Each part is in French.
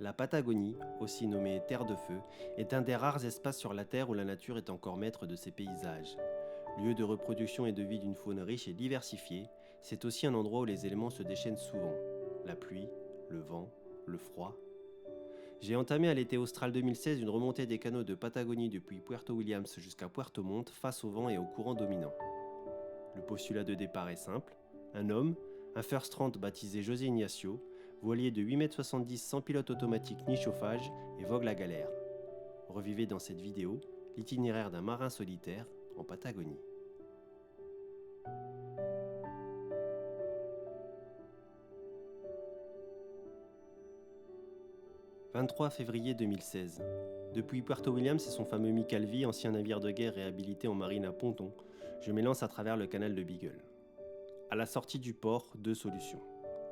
La Patagonie, aussi nommée Terre de Feu, est un des rares espaces sur la Terre où la nature est encore maître de ses paysages. Lieu de reproduction et de vie d'une faune riche et diversifiée, c'est aussi un endroit où les éléments se déchaînent souvent. La pluie, le vent, le froid. J'ai entamé à l'été austral 2016 une remontée des canaux de Patagonie depuis Puerto Williams jusqu'à Puerto Montt face au vent et au courant dominant. Le postulat de départ est simple. Un homme, un First Rant baptisé José Ignacio, voilier de 8,70 m sans pilote automatique ni chauffage, et vogue la galère. Revivez dans cette vidéo l'itinéraire d'un marin solitaire en Patagonie. 23 février 2016. Depuis Puerto Williams et son fameux Micalvi, ancien navire de guerre réhabilité en marine à ponton, je m'élance à travers le canal de Beagle. À la sortie du port, deux solutions.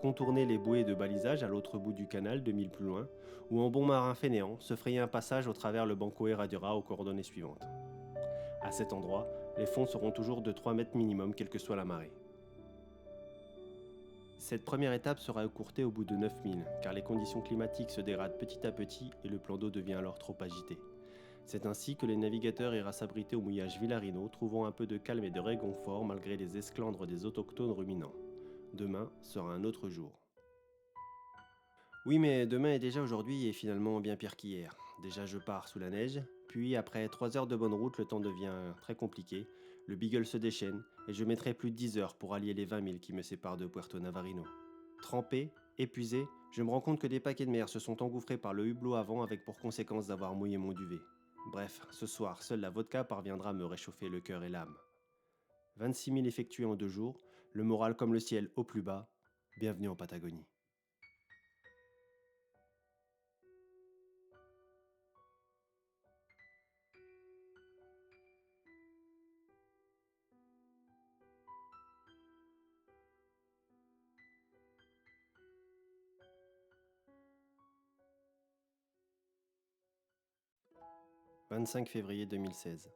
Contourner les bouées de balisage à l'autre bout du canal, 2 milles plus loin, ou en bon marin fainéant, se frayer un passage au travers le Banco Herradura aux coordonnées suivantes. À cet endroit, les fonds seront toujours de 3 mètres minimum, quelle que soit la marée. Cette première étape sera écourtée au bout de 9 milles, car les conditions climatiques se dégradent petit à petit et le plan d'eau devient alors trop agité. C'est ainsi que les navigateurs ira s'abriter au mouillage Villarino, trouvant un peu de calme et de réconfort malgré les esclandres des autochtones ruminants. Demain sera un autre jour. Oui, mais demain est déjà aujourd'hui et finalement bien pire qu'hier. Déjà je pars sous la neige, puis après 3 heures de bonne route, le temps devient très compliqué, le Beagle se déchaîne et je mettrai plus de 10 heures pour allier les 20 milles qui me séparent de Puerto Navarino. Trempé, épuisé, je me rends compte que des paquets de mer se sont engouffrés par le hublot avant avec pour conséquence d'avoir mouillé mon duvet. Bref, ce soir, seule la vodka parviendra à me réchauffer le cœur et l'âme. 26 milles effectués en 2 jours, le moral comme le ciel au plus bas, bienvenue en Patagonie. 25 février 2016.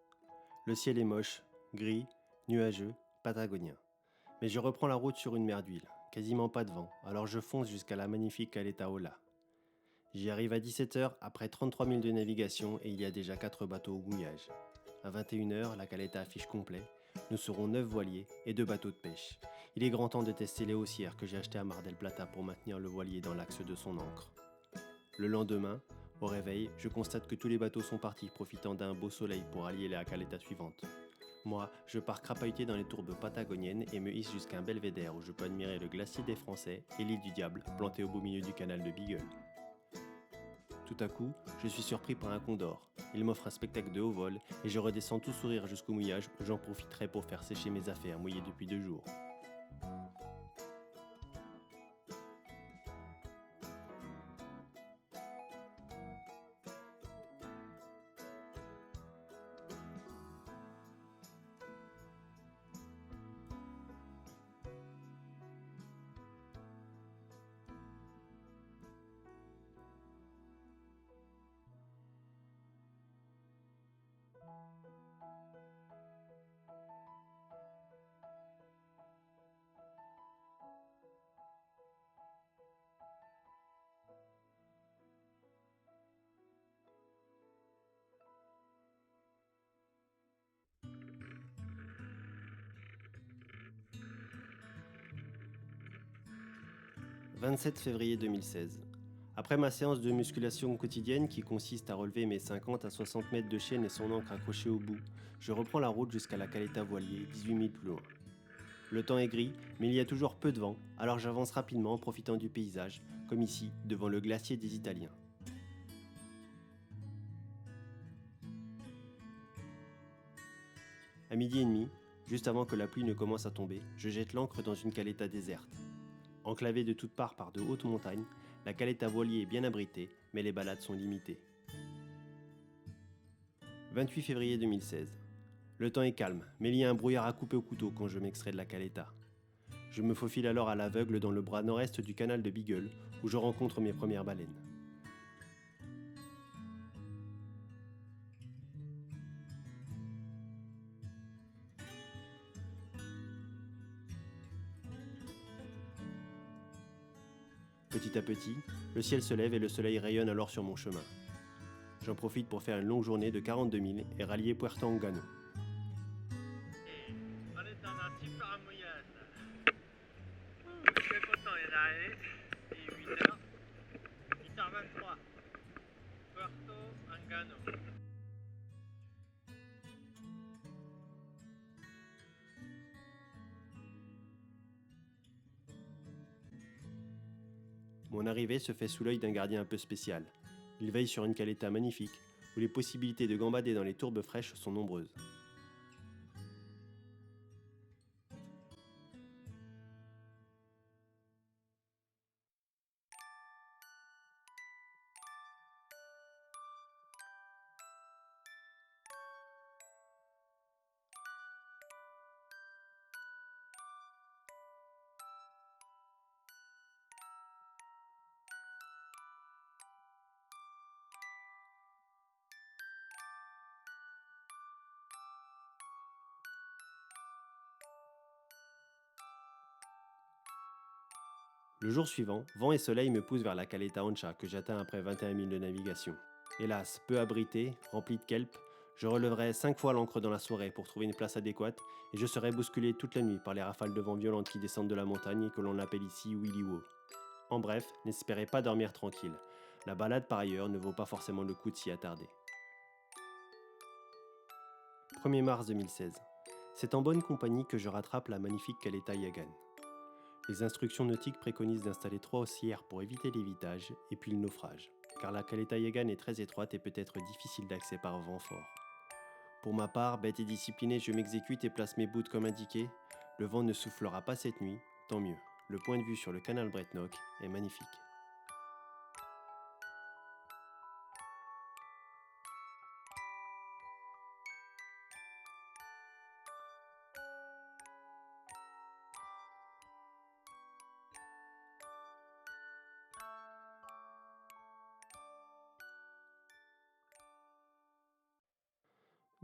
Le ciel est moche, gris, nuageux, patagonien. Mais je reprends la route sur une mer d'huile, quasiment pas de vent, alors je fonce jusqu'à la magnifique Caleta Ola. J'y arrive à 17 h après 33 milles de navigation et il y a déjà 4 bateaux au mouillage. À 21 h, la Caleta affiche complet. Nous serons 9 voiliers et 2 bateaux de pêche. Il est grand temps de tester les haussières que j'ai achetées à Mar del Plata pour maintenir le voilier dans l'axe de son ancre. Le lendemain, au réveil, je constate que tous les bateaux sont partis, profitant d'un beau soleil pour allier la Caleta suivante. Moi, je pars crapahuter dans les tourbes patagoniennes et me hisse jusqu'à un belvédère où je peux admirer le glacier des Français et l'île du Diable, plantée au beau milieu du canal de Beagle. Tout à coup, je suis surpris par un condor. Il m'offre un spectacle de haut vol et je redescends tout sourire jusqu'au mouillage où j'en profiterai pour faire sécher mes affaires mouillées depuis 2 jours. « 27 février 2016. Après ma séance de musculation quotidienne qui consiste à relever mes 50 à 60 mètres de chaîne et son ancre accrochée au bout, je reprends la route jusqu'à la Caleta Voilier, 18 milles plus loin. Le temps est gris, mais il y a toujours peu de vent, alors j'avance rapidement en profitant du paysage, comme ici, devant le glacier des Italiens. À midi et demi, juste avant que la pluie ne commence à tomber, je jette l'ancre dans une caleta déserte. Enclavée de toutes parts par de hautes montagnes, la Caleta Voilier est bien abritée, mais les balades sont limitées. 28 février 2016. Le temps est calme, mais il y a un brouillard à couper au couteau quand je m'extrais de la Caleta. Je me faufile alors à l'aveugle dans le bras nord-est du canal de Beagle, où je rencontre mes premières baleines. Petit à petit, Le ciel se lève et le soleil rayonne alors sur mon chemin. J'en profite pour faire une longue journée de 42 000 et rallier Puerto Engano. On est dans un super mouillage. Je suis content, il est arrivé. Il est 8h. 8h23. Puerto Engano. Mon arrivée se fait sous l'œil d'un gardien un peu spécial. Il veille sur une caleta magnifique, où les possibilités de gambader dans les tourbes fraîches sont nombreuses. Le jour suivant, vent et soleil me poussent vers la caleta Ancha que j'atteins après 21 000 de navigation. Hélas, peu abritée, remplie de kelp, je releverai 5 fois l'ancre dans la soirée pour trouver une place adéquate et je serai bousculé toute la nuit par les rafales de vent violentes qui descendent de la montagne et que l'on appelle ici Willy Wo. En bref, n'espérez pas dormir tranquille. La balade par ailleurs ne vaut pas forcément le coup de s'y attarder. 1er mars 2016. C'est en bonne compagnie que je rattrape la magnifique caleta Yagan. Les instructions nautiques préconisent d'installer 3 haussières pour éviter l'évitage et puis le naufrage, car la caleta Yagan est très étroite et peut être difficile d'accès par vent fort. Pour ma part, bête et disciplinée, je m'exécute et place mes boots comme indiqué. Le vent ne soufflera pas cette nuit, tant mieux. Le point de vue sur le canal Brecknock est magnifique.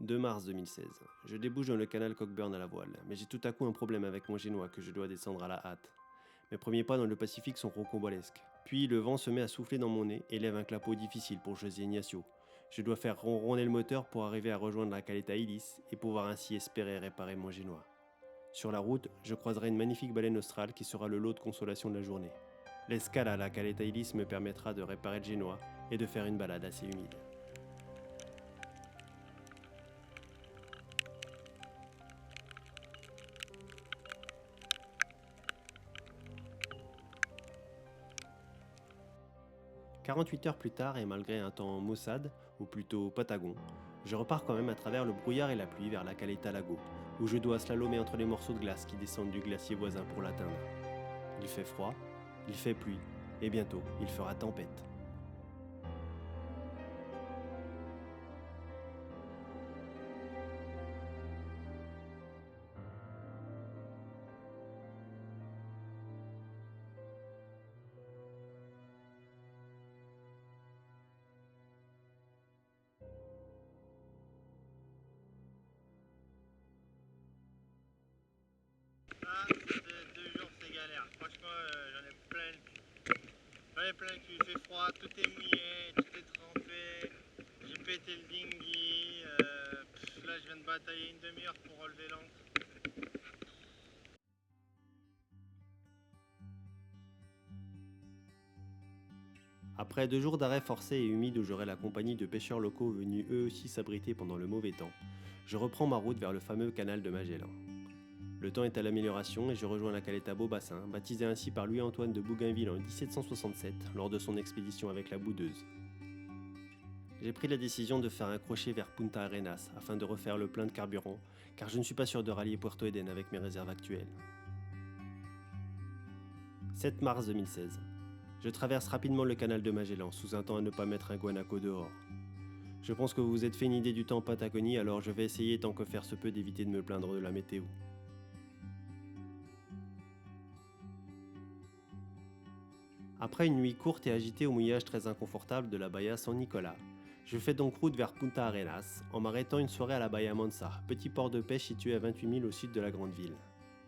« 2 mars 2016. Je débouche dans le canal Cockburn à la voile, mais j'ai tout à coup un problème avec mon génois que je dois descendre à la hâte. Mes premiers pas dans le Pacifique sont rocambolesques. Puis le vent se met à souffler dans mon nez et lève un clapot difficile pour José Ignacio. Je dois faire ronronner le moteur pour arriver à rejoindre la caleta Illis et pouvoir ainsi espérer réparer mon génois. Sur la route, je croiserai une magnifique baleine australe qui sera le lot de consolation de la journée. L'escale à la caleta Illis me permettra de réparer le génois et de faire une balade assez humide. « 48 heures plus tard et malgré un temps maussade, ou plutôt patagon, je repars quand même à travers le brouillard et la pluie vers la caleta Lago, où je dois slalomer entre les morceaux de glace qui descendent du glacier voisin pour l'atteindre. Il fait froid, il fait pluie, et bientôt il fera tempête. Ah, ces 2 jours c'est galère. Franchement, j'en ai plein le cul. J'en ai plein le cul. Il fait froid, tout est mouillé, tout est trempé. J'ai pété le dinghy. Là, je viens de batailler une demi-heure pour relever l'ancre. Après 2 jours d'arrêt forcé et humide où j'aurai la compagnie de pêcheurs locaux venus eux aussi s'abriter pendant le mauvais temps, je reprends ma route vers le fameux canal de Magellan. Le temps est à l'amélioration et je rejoins la caleta Beaubassin, baptisée ainsi par Louis-Antoine de Bougainville en 1767 lors de son expédition avec la Boudeuse. J'ai pris la décision de faire un crochet vers Punta Arenas afin de refaire le plein de carburant, car je ne suis pas sûr de rallier Puerto Eden avec mes réserves actuelles. 7 mars 2016. Je traverse rapidement le canal de Magellan, sous un temps à ne pas mettre un guanaco dehors. Je pense que vous vous êtes fait une idée du temps en Patagonie, alors je vais essayer tant que faire se peut d'éviter de me plaindre de la météo. Après une nuit courte et agitée au mouillage très inconfortable de la Bahia San Nicolas, je fais donc route vers Punta Arenas en m'arrêtant une soirée à la Bahia Mansa, petit port de pêche situé à 28 milles au sud de la grande ville.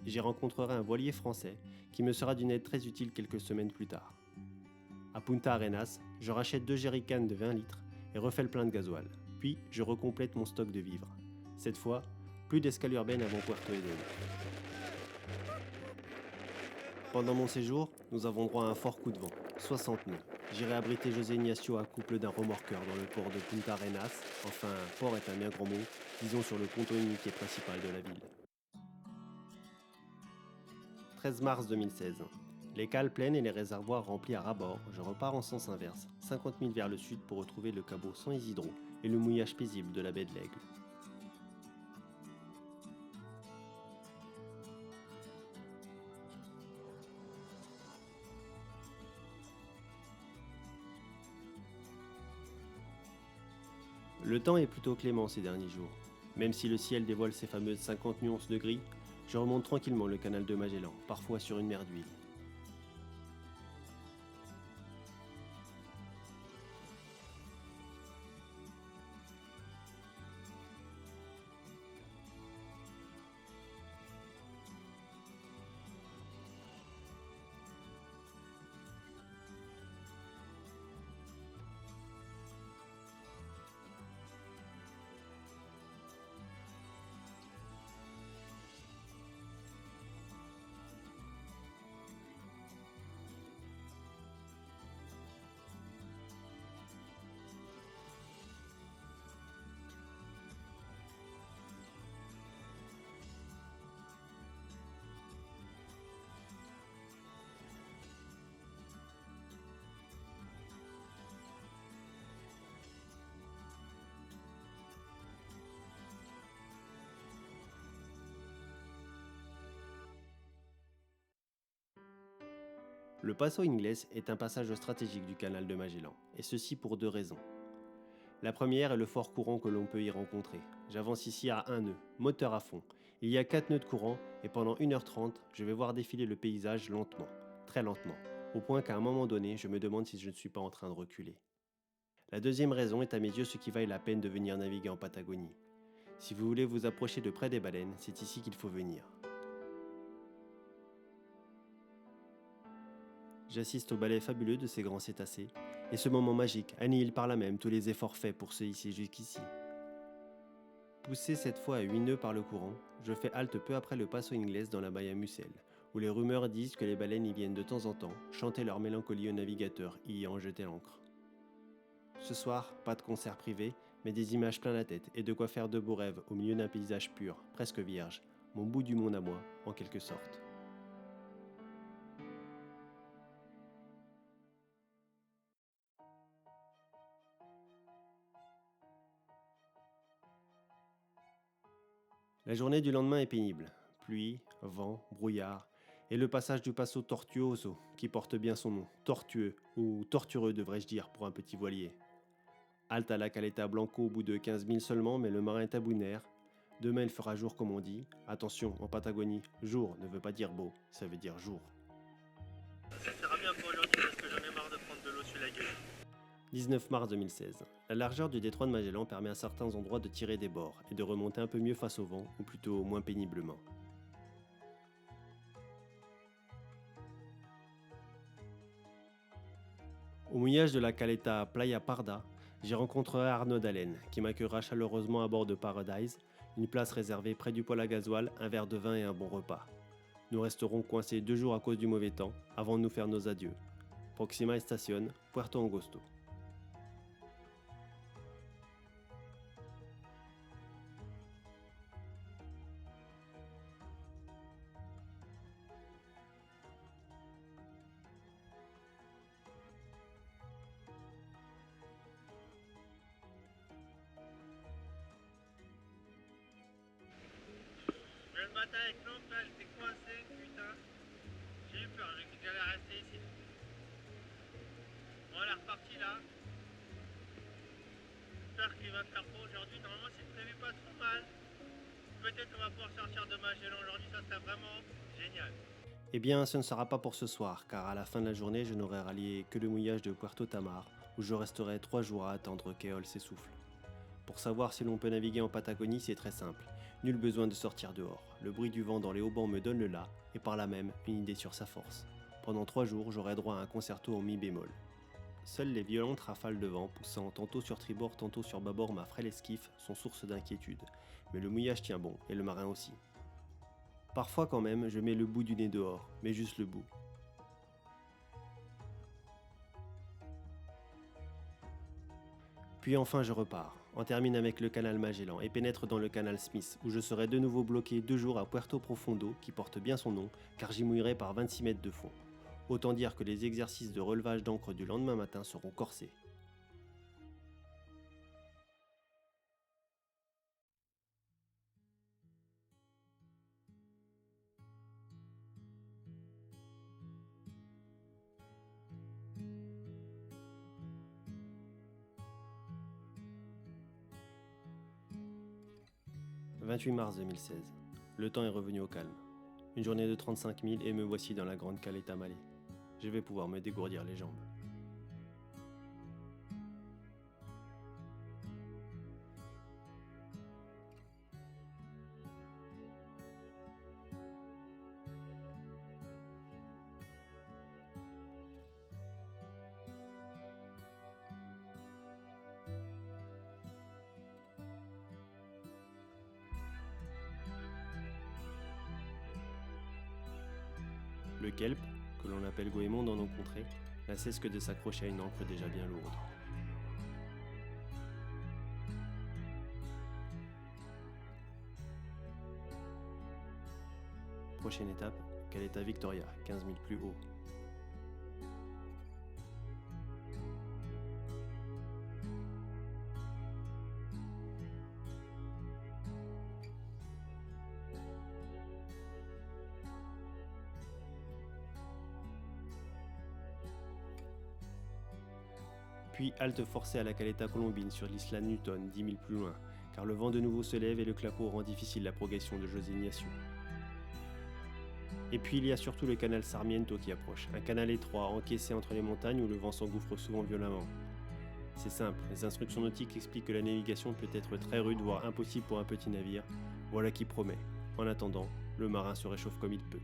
J'y rencontrerai un voilier français qui me sera d'une aide très utile quelques semaines plus tard. À Punta Arenas, je rachète 2 jerrycans de 20 litres et refais le plein de gasoil. Puis, je recomplète mon stock de vivres. Cette fois, plus d'escale urbaine avant Puerto Edén. Pendant mon séjour, nous avons droit à un fort coup de vent, 60 nœuds. J'irai abriter José Ignacio à couple d'un remorqueur dans le port de Punta Arenas. Enfin, port est un bien grand mot, disons sur le ponton unique et principal de la ville. 13 mars 2016. Les cales pleines et les réservoirs remplis à ras-bord, je repars en sens inverse, 50 000 vers le sud pour retrouver le caveau San Isidro et le mouillage paisible de la baie de l'Aigle. Le temps est plutôt clément ces derniers jours. Même si le ciel dévoile ses fameuses 50 nuances de gris, je remonte tranquillement le canal de Magellan, parfois sur une mer d'huile. Le Paso Ingles est un passage stratégique du canal de Magellan, et ceci pour 2 raisons. La première est le fort courant que l'on peut y rencontrer. J'avance ici à 1 nœud, moteur à fond. Il y a 4 nœuds de courant, et pendant 1h30, je vais voir défiler le paysage lentement, très lentement, au point qu'à un moment donné, je me demande si je ne suis pas en train de reculer. La deuxième raison est à mes yeux ce qui vaille la peine de venir naviguer en Patagonie. Si vous voulez vous approcher de près des baleines, c'est ici qu'il faut venir. J'assiste au ballet fabuleux de ces grands cétacés, et ce moment magique annihile par là même tous les efforts faits pour se hisser jusqu'ici. Poussé cette fois à 8 nœuds par le courant, je fais halte peu après le Paso Ingles dans la baie à Musel, où les rumeurs disent que les baleines y viennent de temps en temps chanter leur mélancolie aux navigateurs y ayant jeté l'ancre. Ce soir, pas de concert privé, mais des images plein la tête et de quoi faire de beaux rêves au milieu d'un paysage pur, presque vierge, mon bout du monde à moi, en quelque sorte. La journée du lendemain est pénible. Pluie, vent, brouillard, et le passage du Paso Tortuoso, qui porte bien son nom, tortueux, ou tortureux devrais-je dire pour un petit voilier. Halte à la Caleta Blanco au bout de 15 000 seulement, mais le marin est à bout de nerfs. Demain il fera jour comme on dit. Attention, en Patagonie, jour ne veut pas dire beau, ça veut dire jour. Ça sera bien pour aujourd'hui parce que j'en ai marre de prendre de l'eau sur la gueule. 19 mars 2016. La largeur du détroit de Magellan permet à certains endroits de tirer des bords et de remonter un peu mieux face au vent, ou plutôt moins péniblement. Au mouillage de la Caleta Playa Parda, j'y rencontrerai Arnaud Dallène, qui m'accueillera chaleureusement à bord de Paradise, une place réservée près du poêle à gasoil, un verre de vin et un bon repas. Nous resterons coincés 2 jours à cause du mauvais temps, avant de nous faire nos adieux. Proxima Estación, Puerto Angosto. Je viens de battre avec l'oncle là, j'étais coincé, putain. J'ai eu peur, j'ai cru que j'allais rester ici. Bon, elle est repartie là. J'espère qu'il va faire beau aujourd'hui. Normalement, c'est prévu pas trop mal. Peut-être qu'on va pouvoir sortir de Magellan aujourd'hui, ça serait vraiment génial. Eh bien, ce ne sera pas pour ce soir, car à la fin de la journée, je n'aurai rallié que le mouillage de Puerto Tamar, où je resterai 3 jours à attendre qu'Eol s'essouffle. Pour savoir si l'on peut naviguer en Patagonie, c'est très simple. Nul besoin de sortir dehors. Le bruit du vent dans les haubans me donne le la, et par là même une idée sur sa force. Pendant 3 jours, j'aurai droit à un concerto en mi bémol. Seules les violentes rafales de vent, poussant tantôt sur tribord, tantôt sur bâbord ma frêle esquif, sont source d'inquiétude. Mais le mouillage tient bon, et le marin aussi. Parfois quand même, je mets le bout du nez dehors, mais juste le bout. Puis enfin je repars, en termine avec le canal Magellan et pénètre dans le canal Smith, où je serai de nouveau bloqué 2 jours à Puerto Profundo, qui porte bien son nom, car j'y mouillerai par 26 mètres de fond. Autant dire que les exercices de relevage d'encre du lendemain matin seront corsés. « 28 mars 2016. Le temps est revenu au calme. Une journée de 35 000 et me voici dans la grande Caleta Malé. Je vais pouvoir me dégourdir les jambes. » Le kelp, que l'on appelle goémon dans nos contrées, n'a cesse que de s'accrocher à une encre déjà bien lourde. Prochaine étape, Caleta Victoria, 15 000 plus haut. Puis halte forcée à la Caleta Colombine sur l'isla Newton, 10 000 plus loin, car le vent de nouveau se lève et le clapot rend difficile la progression de José Ignacio. Et puis il y a surtout le canal Sarmiento qui approche, un canal étroit encaissé entre les montagnes où le vent s'engouffre souvent violemment. C'est simple, les instructions nautiques expliquent que la navigation peut être très rude, voire impossible pour un petit navire. Voilà qui promet. En attendant, le marin se réchauffe comme il peut.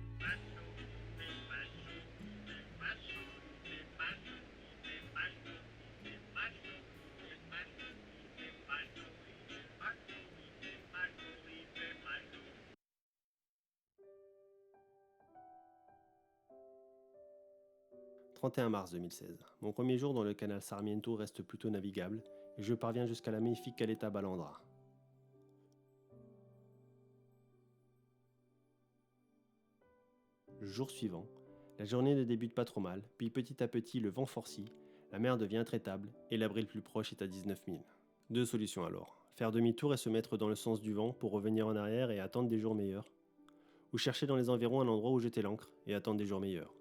« 31 mars 2016. Mon premier jour dans le canal Sarmiento reste plutôt navigable et je parviens jusqu'à la magnifique Caleta Balandra. Le jour suivant, la journée ne débute pas trop mal, puis petit à petit le vent forcit, la mer devient intraitable et l'abri le plus proche est à 19 000. Deux solutions alors, faire demi-tour et se mettre dans le sens du vent pour revenir en arrière et attendre des jours meilleurs, ou chercher dans les environs un endroit où jeter l'ancre et attendre des jours meilleurs.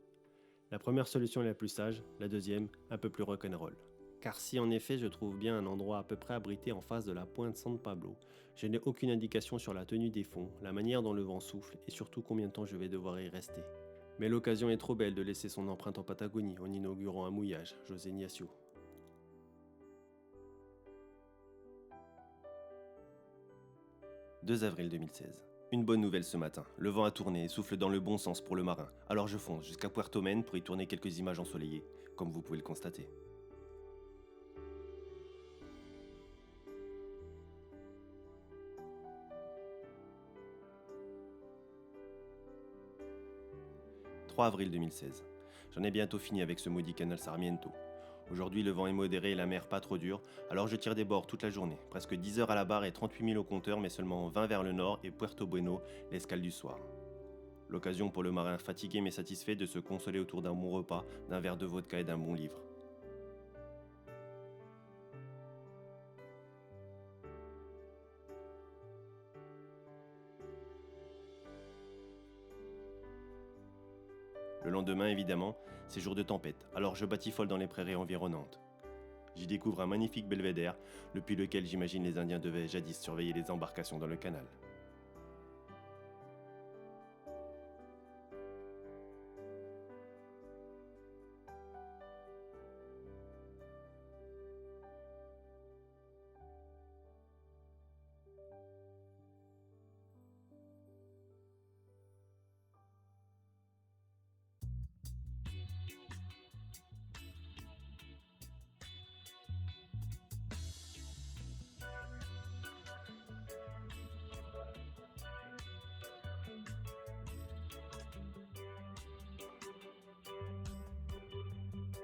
La première solution est la plus sage, la deuxième, un peu plus rock'n'roll. Car si en effet je trouve bien un endroit à peu près abrité en face de la pointe San Pablo, je n'ai aucune indication sur la tenue des fonds, la manière dont le vent souffle et surtout combien de temps je vais devoir y rester. Mais l'occasion est trop belle de laisser son empreinte en Patagonie en inaugurant un mouillage, José Ignacio. 2 avril 2016. Une bonne nouvelle ce matin, le vent a tourné et souffle dans le bon sens pour le marin, alors je fonce jusqu'à Puerto Men pour y tourner quelques images ensoleillées, comme vous pouvez le constater. « 3 avril 2016. J'en ai bientôt fini avec ce maudit canal Sarmiento. Aujourd'hui le vent est modéré et la mer pas trop dure, alors je tire des bords toute la journée, presque 10 heures à la barre et 38 000 au compteur, mais seulement 20 vers le nord et Puerto Bueno, l'escale du soir. L'occasion pour le marin fatigué mais satisfait de se consoler autour d'un bon repas, d'un verre de vodka et d'un bon livre. Le lendemain, évidemment, c'est jour de tempête, alors je batifole dans les prairies environnantes. J'y découvre un magnifique belvédère, depuis lequel j'imagine les Indiens devaient jadis surveiller les embarcations dans le canal.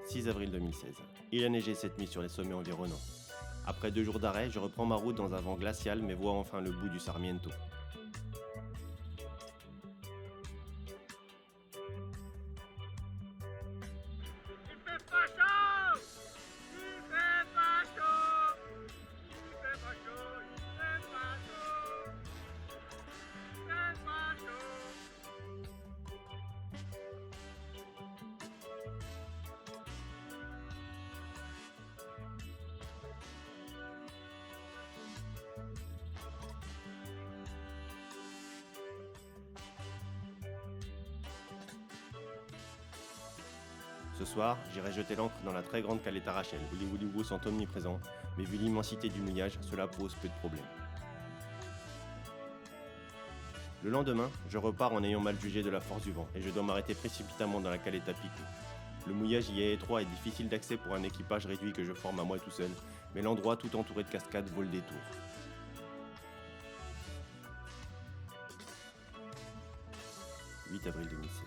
6 avril 2016. Il a neigé cette nuit sur les sommets environnants. Après 2 jours d'arrêt, je reprends ma route dans un vent glacial mais vois enfin le bout du Sarmiento. Il fait pas chaud! Il fait pas chaud! Il fait pas chaud! Il fait pas chaud! Il fait pas chaud! Ce soir, j'irai jeter l'ancre dans la très grande caleta Rachel, où les Woolly sont omniprésents, mais vu l'immensité du mouillage, cela pose peu de problèmes. Le lendemain, je repars en ayant mal jugé de la force du vent, et je dois m'arrêter précipitamment dans la caleta Pico. Le mouillage y est étroit et difficile d'accès pour un équipage réduit que je forme à moi tout seul, mais l'endroit tout entouré de cascades vaut le détour. « 8 avril 2016.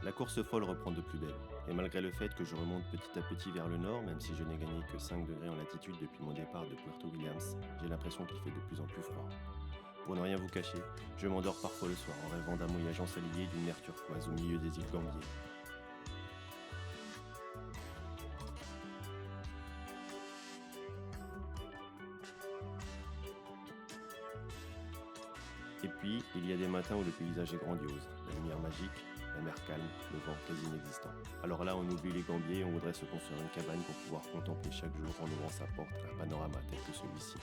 La course folle reprend de plus belle, et malgré le fait que je remonte petit à petit vers le nord, même si je n'ai gagné que 5 degrés en latitude depuis mon départ de Puerto Williams, j'ai l'impression qu'il fait de plus en plus froid. Pour ne rien vous cacher, je m'endors parfois le soir en rêvant d'un mouillage ensoleillé d'une mer turquoise au milieu des îles Gambier. Et puis, il y a des matins où le paysage est grandiose, la lumière magique, la mer calme, le vent quasi inexistant. Alors là, on oublie les gambiers et on voudrait se construire une cabane pour pouvoir contempler chaque jour en ouvrant sa porte un panorama tel que celui-ci.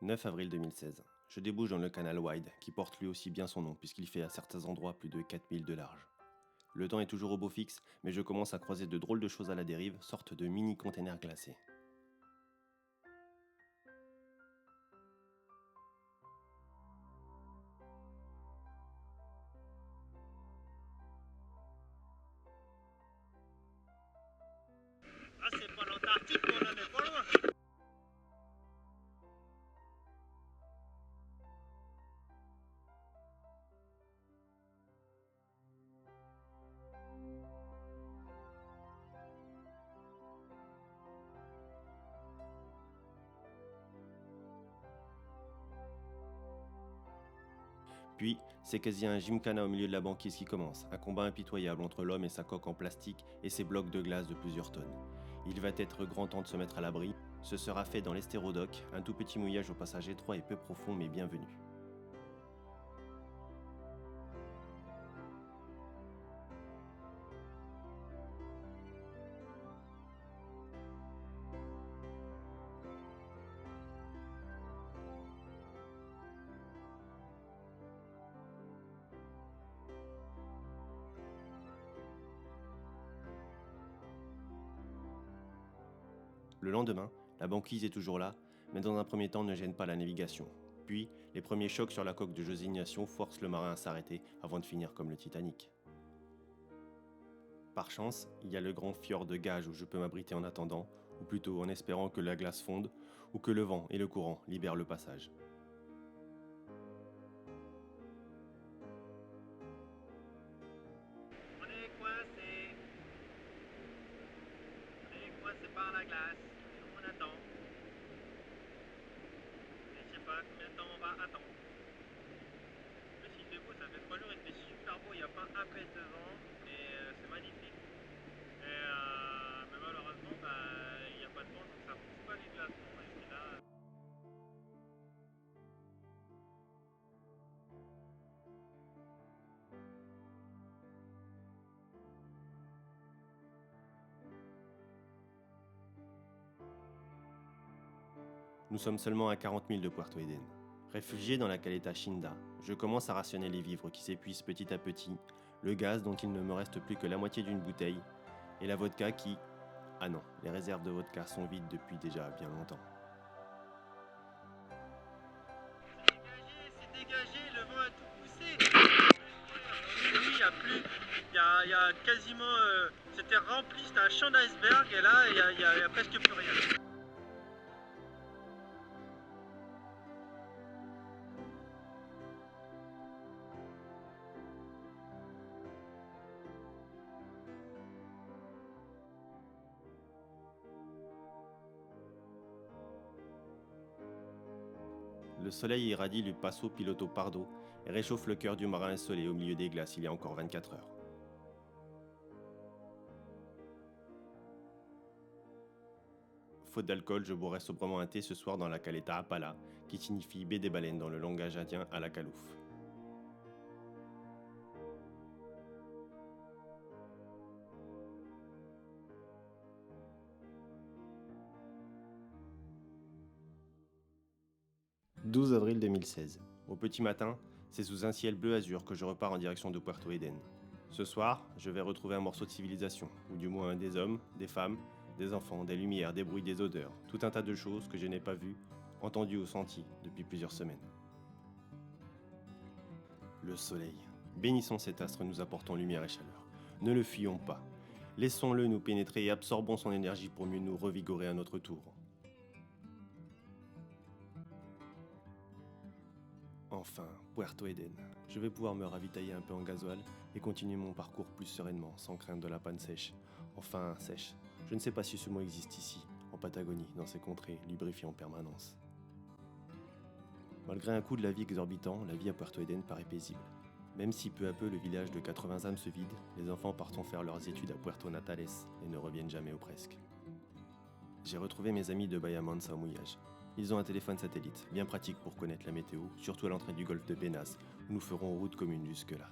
« 9 avril 2016. Je débouche dans le canal Wide, qui porte lui aussi bien son nom, puisqu'il fait à certains endroits plus de 4000 de large. Le temps est toujours au beau fixe, mais je commence à croiser de drôles de choses à la dérive, sorte de mini-containers glacés. Ah, c'est pas l'Antarctique, mais on en est pas loin! Puis, c'est quasi un gymkhana au milieu de la banquise qui commence, un combat impitoyable entre l'homme et sa coque en plastique et ses blocs de glace de plusieurs tonnes. Il va être grand temps de se mettre à l'abri. Ce sera fait dans l'Estérodoc, un tout petit mouillage au passage étroit et peu profond mais bienvenu. Le lendemain, la banquise est toujours là, mais dans un premier temps ne gêne pas la navigation. Puis, les premiers chocs sur la coque de José Ignacio forcent le marin à s'arrêter avant de finir comme le Titanic. Par chance, il y a le grand fjord de Gage où je peux m'abriter en attendant, ou plutôt en espérant que la glace fonde, ou que le vent et le courant libèrent le passage. On est coincé. On est coincé par la glace. On attend. Et je sais pas combien de temps on va attendre. Mais s'il fait beau, ça fait 3 jours, il fait super beau, il n'y a pas un pet de vent. Et c'est magnifique. Mais malheureusement, il n'y a pas de vent, donc ça pousse pas les glaçons. Et c'est là. Nous sommes seulement à 40 000 de Puerto Eden. Réfugié dans la caleta Chinda, je commence à rationner les vivres qui s'épuisent petit à petit, le gaz dont il ne me reste plus que la moitié d'une bouteille, et la vodka qui... Ah non, les réserves de vodka sont vides depuis déjà bien longtemps. C'est dégagé, le vent a tout poussé. Il n'y a plus, il y a quasiment, c'était rempli, c'était un champ d'iceberg et là il y a presque plus rien. Le soleil irradie le Paso Piloto Pardo et réchauffe le cœur du marin essolé au milieu des glaces il y a encore 24 heures. Faute d'alcool, je boirai sobrement un thé ce soir dans la caleta Apala, qui signifie baie des baleines dans le langage indien à la calouf. « 12 avril 2016. Au petit matin, c'est sous un ciel bleu azur que je repars en direction de Puerto Eden. Ce soir, je vais retrouver un morceau de civilisation, ou du moins des hommes, des femmes, des enfants, des lumières, des bruits, des odeurs, tout un tas de choses que je n'ai pas vues, entendues ou senties depuis plusieurs semaines. Le soleil. Bénissons cet astre nous apportant lumière et chaleur. Ne le fuyons pas. Laissons-le nous pénétrer et absorbons son énergie pour mieux nous revigorer à notre tour. Enfin, Puerto Eden. Je vais pouvoir me ravitailler un peu en gasoil et continuer mon parcours plus sereinement, sans crainte de la panne sèche. Enfin, sèche. Je ne sais pas si ce mot existe ici, en Patagonie, dans ces contrées lubrifiées en permanence. Malgré un coût de la vie exorbitant, la vie à Puerto Eden paraît paisible. Même si peu à peu le village de 80 âmes se vide, les enfants partent faire leurs études à Puerto Natales et ne reviennent jamais ou presque. J'ai retrouvé mes amis de Bahia Mansa au mouillage. Ils ont un téléphone satellite, bien pratique pour connaître la météo, surtout à l'entrée du golfe de Penas, où nous ferons route commune jusque-là.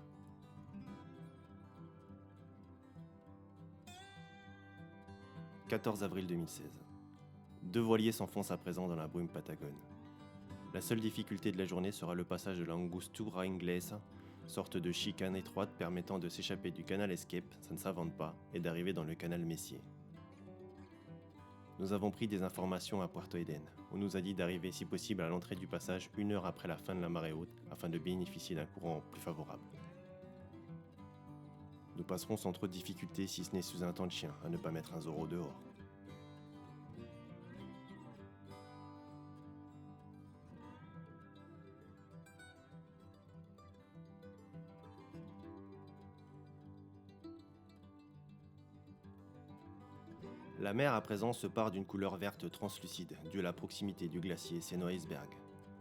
« 14 avril 2016. 2 voiliers s'enfoncent à présent dans la brume patagone. La seule difficulté de la journée sera le passage de l'Angostura Inglesa, sorte de chicane étroite permettant de s'échapper du canal Escape, ça ne s'invente pas, et d'arriver dans le canal Messier. Nous avons pris des informations à Puerto Eden. On nous a dit d'arriver si possible à l'entrée du passage 1 heure après la fin de la marée haute afin de bénéficier d'un courant plus favorable. Nous passerons sans trop de difficultés si ce n'est sous un temps de chien, à ne pas mettre un Zorro dehors. La mer à présent se part d'une couleur verte translucide, due à la proximité du glacier Seno Iceberg.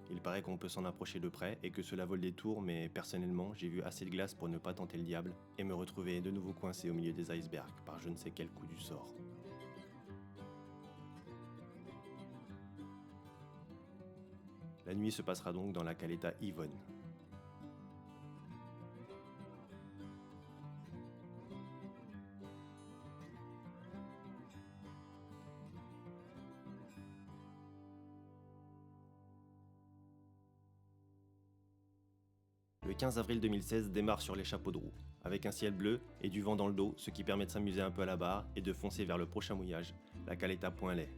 Il paraît qu'on peut s'en approcher de près et que cela vole des tours, mais personnellement, j'ai vu assez de glace pour ne pas tenter le diable et me retrouver de nouveau coincé au milieu des icebergs par je ne sais quel coup du sort. La nuit se passera donc dans la caleta Yvonne. Le 15 avril 2016 démarre sur les chapeaux de roue, avec un ciel bleu et du vent dans le dos, ce qui permet de s'amuser un peu à la barre et de foncer vers le prochain mouillage, la caleta Point-Lay.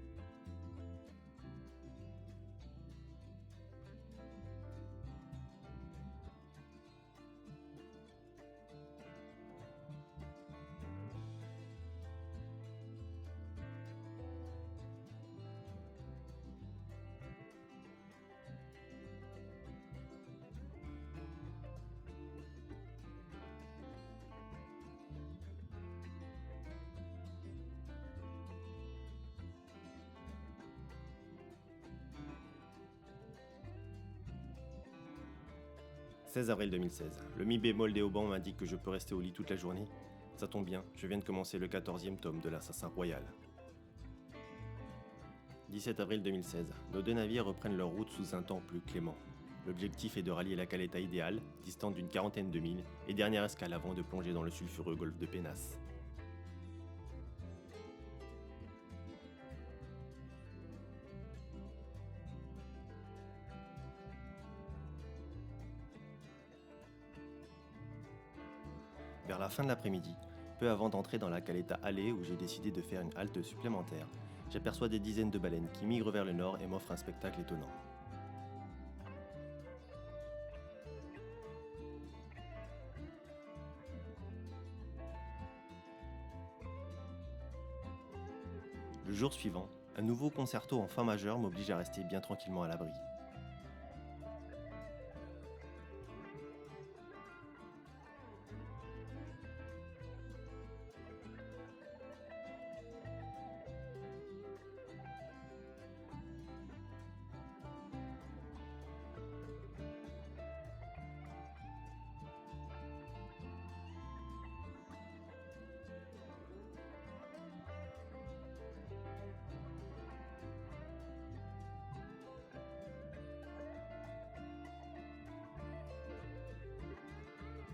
« 16 avril 2016. Le mi-bémol des haubans m'indique que je peux rester au lit toute la journée. Ça tombe bien, je viens de commencer le 14e tome de l'Assassin Royal. 17 avril 2016. Nos 2 navires reprennent leur route sous un temps plus clément. L'objectif est de rallier la caleta idéale, distante d'une 40aine de milles, et dernière escale avant de plonger dans le sulfureux golfe de Penas. Vers la fin de l'après-midi, peu avant d'entrer dans la Caleta Alley où j'ai décidé de faire une halte supplémentaire, j'aperçois des dizaines de baleines qui migrent vers le nord et m'offrent un spectacle étonnant. Le jour suivant, un nouveau concerto en fa majeur m'oblige à rester bien tranquillement à l'abri.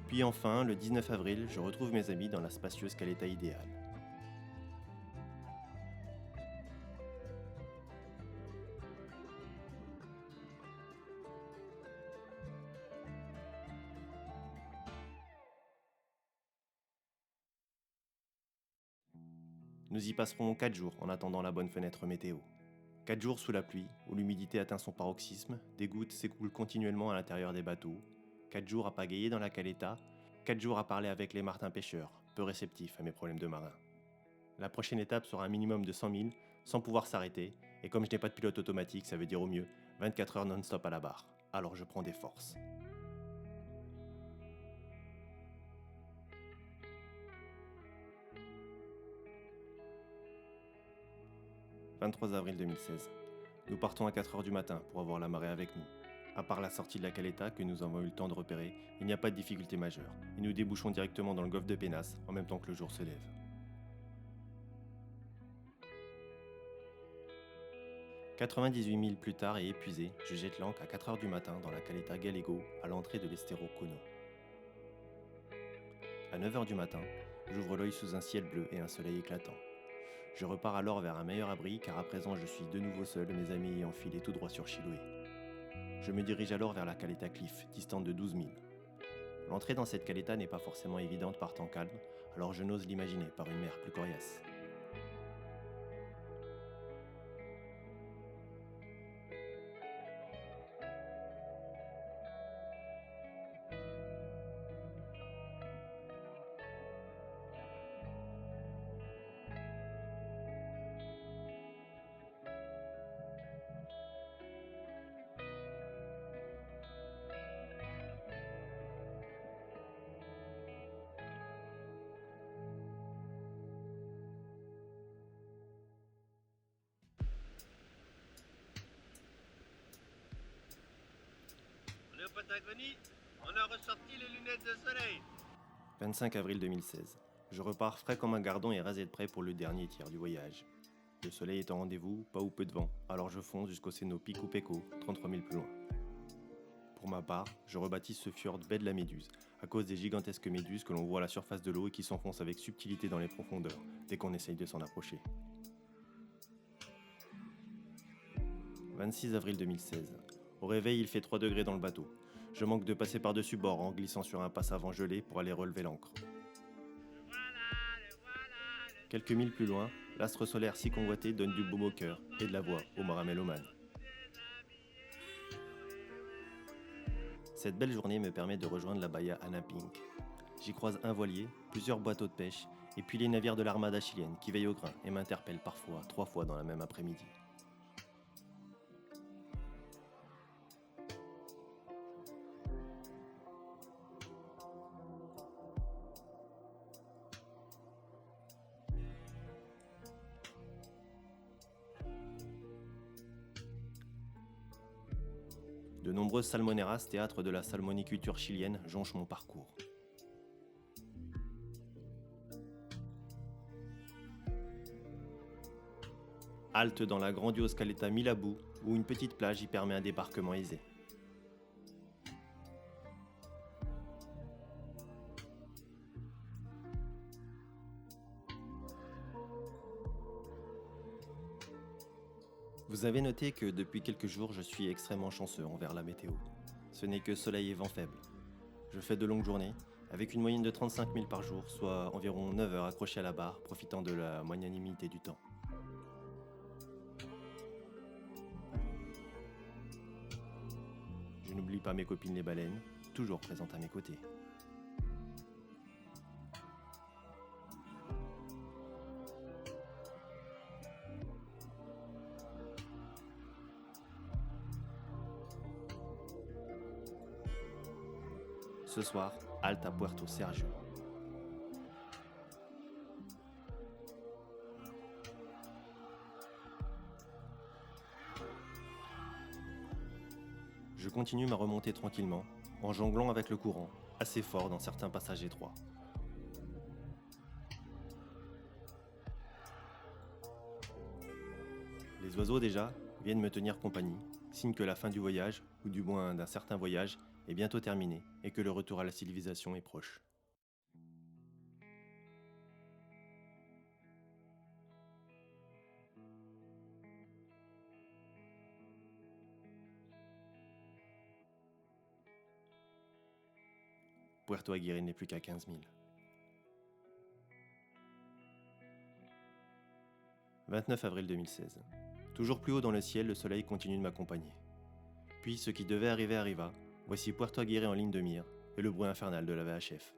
Puis enfin, le 19 avril, je retrouve mes amis dans la spacieuse Caleta idéale. Nous y passerons 4 jours en attendant la bonne fenêtre météo. 4 jours sous la pluie, où l'humidité atteint son paroxysme, des gouttes s'écoulent continuellement à l'intérieur des bateaux. 4 jours à pagayer dans la Caleta, 4 jours à parler avec les martins pêcheurs, peu réceptifs à mes problèmes de marin. La prochaine étape sera un minimum de 100 000, sans pouvoir s'arrêter, et comme je n'ai pas de pilote automatique, ça veut dire au mieux 24 heures non-stop à la barre. Alors je prends des forces. 23 avril 2016. Nous partons à 4 heures du matin pour avoir la marée avec nous. À part la sortie de la Caleta que nous avons eu le temps de repérer, il n'y a pas de difficulté majeure, et nous débouchons directement dans le golfe de Penas en même temps que le jour se lève. 98 milles plus tard et épuisé, je jette l'ancre à 4 heures du matin dans la Caleta Gallego à l'entrée de l'Estero Cono. À 9 heures du matin, j'ouvre l'œil sous un ciel bleu et un soleil éclatant. Je repars alors vers un meilleur abri car à présent je suis de nouveau seul, mes amis ayant filé tout droit sur Chiloé. Je me dirige alors vers la Caleta Cliff, distante de 12 milles. L'entrée dans cette Caleta n'est pas forcément évidente par temps calme, alors je n'ose l'imaginer par une mer plus coriace. On est au Patagonie, on a ressorti les lunettes de soleil. 25 avril 2016. Je repars frais comme un gardon et rasé de près pour le dernier tiers du voyage. Le soleil est en rendez-vous, pas ou peu de vent, alors je fonce jusqu'au Seno Pico Peco, 33 000 plus loin. Pour ma part, je rebaptise ce fjord baie de la Méduse, à cause des gigantesques méduses que l'on voit à la surface de l'eau et qui s'enfoncent avec subtilité dans les profondeurs, dès qu'on essaye de s'en approcher. 26 avril 2016. Au réveil, il fait 3 degrés dans le bateau. Je manque de passer par-dessus bord en glissant sur un passe avant gelé pour aller relever l'ancre. Quelques milles plus loin, l'astre solaire si convoité donne du baume au cœur et de la voix aux marins mélomanes. Cette belle journée me permet de rejoindre la bahia Anapink. J'y croise un voilier, plusieurs bateaux de pêche, et puis les navires de l'armada chilienne qui veillent au grain et m'interpellent parfois 3 fois dans la même après-midi. De nombreuses salmoneras, théâtre de la salmoniculture chilienne, jonchent mon parcours. Halte dans la grandiose Caleta Milabou, où une petite plage y permet un débarquement aisé. Vous avez noté que depuis quelques jours, je suis extrêmement chanceux envers la météo. Ce n'est que soleil et vent faible. Je fais de longues journées, avec une moyenne de 35 000 par jour, soit environ 9 heures accrochées à la barre, profitant de la magnanimité du temps. Je n'oublie pas mes copines les baleines, toujours présentes à mes côtés. Ce soir, halte à Puerto Sergio. Je continue ma remontée tranquillement, en jonglant avec le courant, assez fort dans certains passages étroits. Les oiseaux déjà viennent me tenir compagnie, signe que la fin du voyage, ou du moins d'un certain voyage, est bientôt terminée et que le retour à la civilisation est proche. Puerto Aguirre n'est plus qu'à 15 000. 29 avril 2016. Toujours plus haut dans le ciel, le soleil continue de m'accompagner. Puis ce qui devait arriver arriva. Voici Puerto Aguirre en ligne de mire et le bruit infernal de la VHF.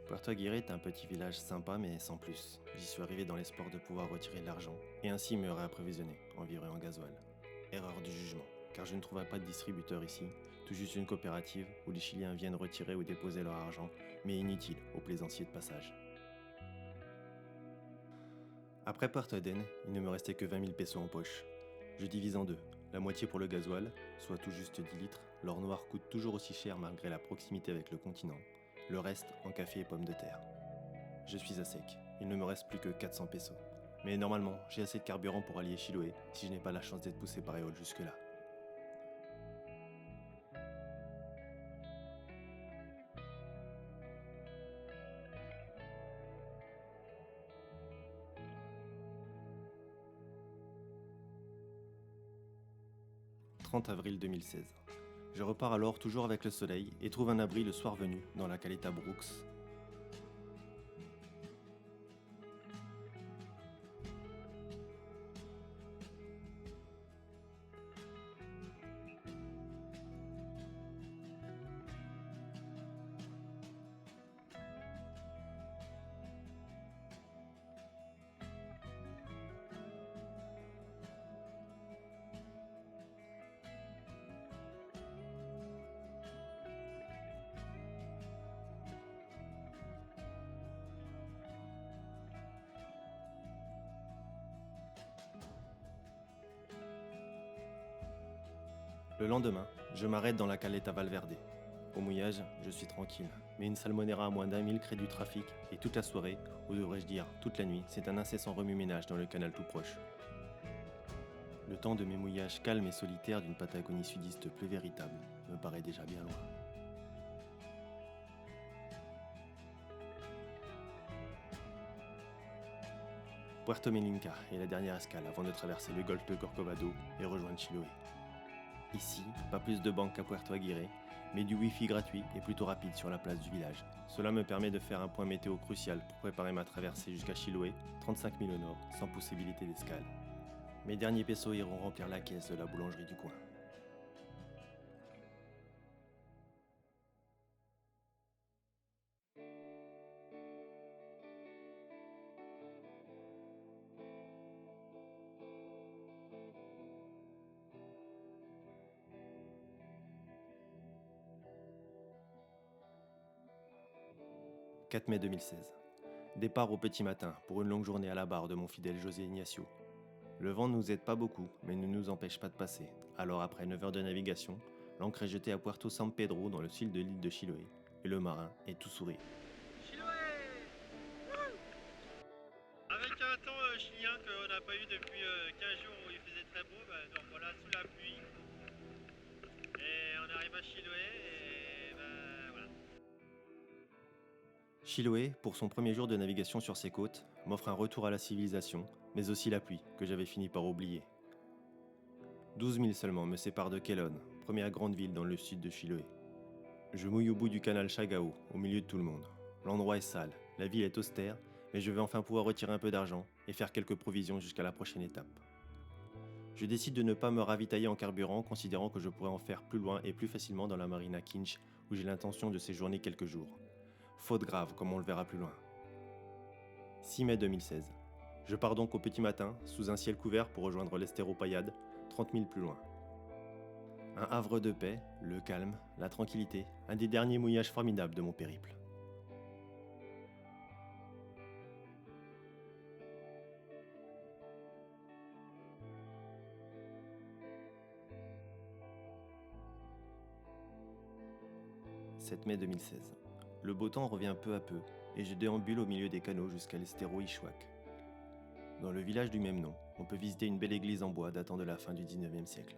Puerto Aguirre est un petit village sympa mais sans plus. J'y suis arrivé dans l'espoir de pouvoir retirer de l'argent et ainsi me réapprovisionner en vivre et en gasoil. Erreur du jugement, car je ne trouvais pas de distributeur ici, tout juste une coopérative où les Chiliens viennent retirer ou déposer leur argent, mais inutile aux plaisanciers de passage. Après Puerto Eden, il ne me restait que 20 000 pesos en poche. Je divise en deux, la moitié pour le gasoil, soit tout juste 10 litres, l'or noir coûte toujours aussi cher malgré la proximité avec le continent, le reste en café et pommes de terre. Je suis à sec, il ne me reste plus que 400 pesos. Mais normalement, j'ai assez de carburant pour allier Chiloé si je n'ai pas la chance d'être poussé par Eol jusque-là. « 30 avril 2016. Je repars alors toujours avec le soleil et trouve un abri le soir venu dans la Caleta Brooks. Le lendemain, je m'arrête dans la Caleta Valverde. Au mouillage, je suis tranquille, mais une salmonera à moins d'1 000 crée du trafic et toute la soirée, ou devrais-je dire toute la nuit, c'est un incessant remue-ménage dans le canal tout proche. Le temps de mes mouillages calmes et solitaires d'une Patagonie sudiste plus véritable me paraît déjà bien loin. Puerto Melinca est la dernière escale avant de traverser le golfe de Corcovado et rejoindre Chiloé. Ici, pas plus de banques qu'à Puerto Aguirre, mais du Wi-Fi gratuit et plutôt rapide sur la place du village. Cela me permet de faire un point météo crucial pour préparer ma traversée jusqu'à Chiloé, 35 000 au nord, sans possibilité d'escale. Mes derniers pesos iront remplir la caisse de la boulangerie du coin. « 4 mai 2016. Départ au petit matin pour une longue journée à la barre de mon fidèle José Ignacio. Le vent ne nous aide pas beaucoup, mais ne nous empêche pas de passer. Alors après 9 heures de navigation, l'ancre est jetée à Puerto San Pedro dans le sud de l'île de Chiloé, et le marin est tout sourire. Chiloé! Avec un temps chilien qu'on n'a pas eu depuis 15 jours où il faisait très beau, donc voilà, sous la pluie. Et on arrive à Chiloé et voilà. Chiloé, pour son premier jour de navigation sur ses côtes, m'offre un retour à la civilisation, mais aussi la pluie, que j'avais fini par oublier. 12 milles seulement me séparent de Kelon, première grande ville dans le sud de Chiloé. Je mouille au bout du canal Chagao, au milieu de tout le monde. L'endroit est sale, la ville est austère, mais je vais enfin pouvoir retirer un peu d'argent et faire quelques provisions jusqu'à la prochaine étape. Je décide de ne pas me ravitailler en carburant, considérant que je pourrais en faire plus loin et plus facilement dans la marina Kinch, où j'ai l'intention de séjourner quelques jours. Faute grave, comme on le verra plus loin. 6 mai 2016. Je pars donc au petit matin, sous un ciel couvert pour rejoindre l'Estéropayade, 30 milles plus loin. Un havre de paix, le calme, la tranquillité, un des derniers mouillages formidables de mon périple. « 7 mai 2016. Le beau temps revient peu à peu, et je déambule au milieu des canaux jusqu'à l'Estéro-Ishwak. Dans le village du même nom, on peut visiter une belle église en bois datant de la fin du 19e siècle.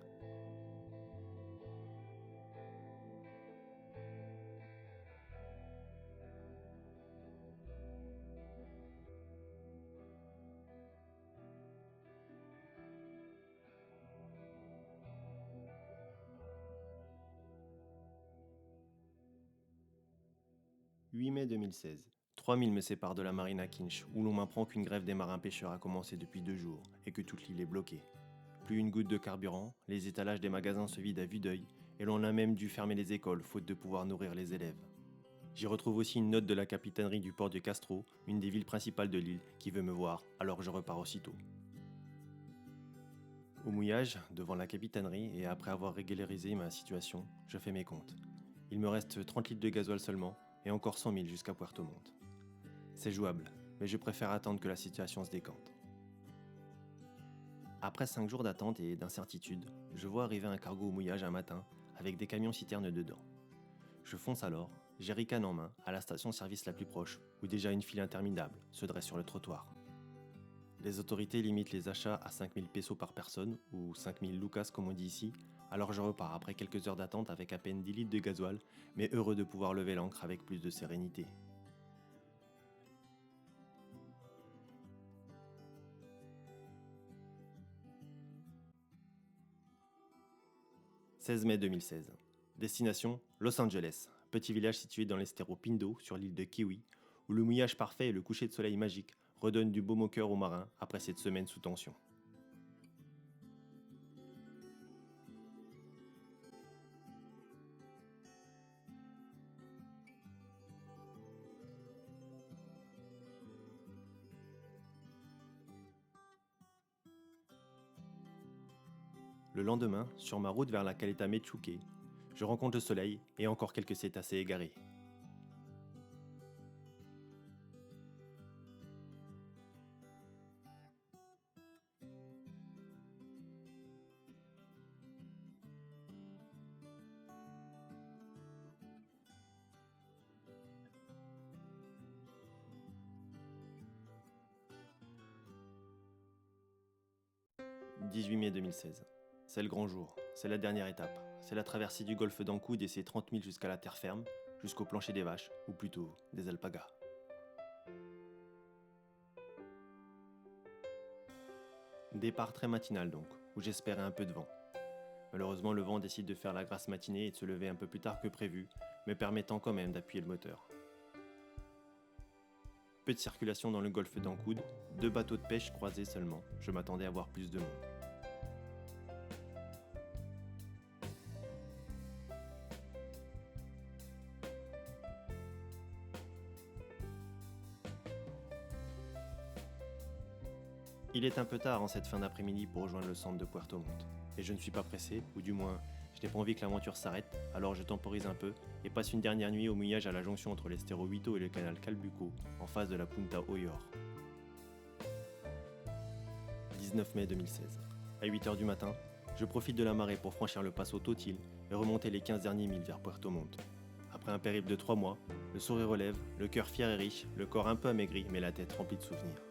« 8 mai 2016. 3 milles me séparent de la marina Kinch, où l'on m'apprend qu'une grève des marins-pêcheurs a commencé depuis 2 jours et que toute l'île est bloquée. Plus une goutte de carburant, les étalages des magasins se vident à vue d'œil et l'on a même dû fermer les écoles faute de pouvoir nourrir les élèves. J'y retrouve aussi une note de la capitainerie du port de Castro, une des villes principales de l'île, qui veut me voir, alors je repars aussitôt. Au mouillage, devant la capitainerie et après avoir régularisé ma situation, je fais mes comptes. Il me reste 30 litres de gasoil seulement et encore 100 000 jusqu'à Puerto Montt. C'est jouable, mais je préfère attendre que la situation se décante. Après 5 jours d'attente et d'incertitude, je vois arriver un cargo au mouillage un matin avec des camions-citernes dedans. Je fonce alors, jerrycan en main, à la station-service la plus proche, où déjà une file interminable se dresse sur le trottoir. Les autorités limitent les achats à 5 000 pesos par personne, ou 5 000 lucas comme on dit ici, alors je repars après quelques heures d'attente avec à peine 10 litres de gasoil, mais heureux de pouvoir lever l'ancre avec plus de sérénité. « 16 mai 2016. Destination Los Angeles, petit village situé dans l'Estero Pindo sur l'île de Kiwi, où le mouillage parfait et le coucher de soleil magique redonnent du baume au cœur aux marins après cette semaine sous tension. Le lendemain, sur ma route vers la Caleta Mechuque, je rencontre le soleil et encore quelques cétacés égarés. « 18 mai 2016. C'est le grand jour, c'est la dernière étape. C'est la traversée du golfe d'Ancud et ses 30 milles jusqu'à la terre ferme, jusqu'au plancher des vaches, ou plutôt des alpagas. Départ très matinal donc, où j'espérais un peu de vent. Malheureusement, le vent décide de faire la grasse matinée et de se lever un peu plus tard que prévu, me permettant quand même d'appuyer le moteur. Peu de circulation dans le golfe d'Ancud, 2 bateaux de pêche croisés seulement, je m'attendais à voir plus de monde. Il est un peu tard en cette fin d'après-midi pour rejoindre le centre de Puerto Montt, et je ne suis pas pressé, ou du moins, je n'ai pas envie que l'aventure s'arrête, alors je temporise un peu et passe une dernière nuit au mouillage à la jonction entre l'Estero Huito et le canal Calbuco, en face de la Punta Oyor. 19 mai 2016. À 8h du matin, je profite de la marée pour franchir le Paso Totil et remonter les 15 derniers milles vers Puerto Montt. Après un périple de 3 mois, le sourire relève, le cœur fier et riche, le corps un peu amaigri mais la tête remplie de souvenirs.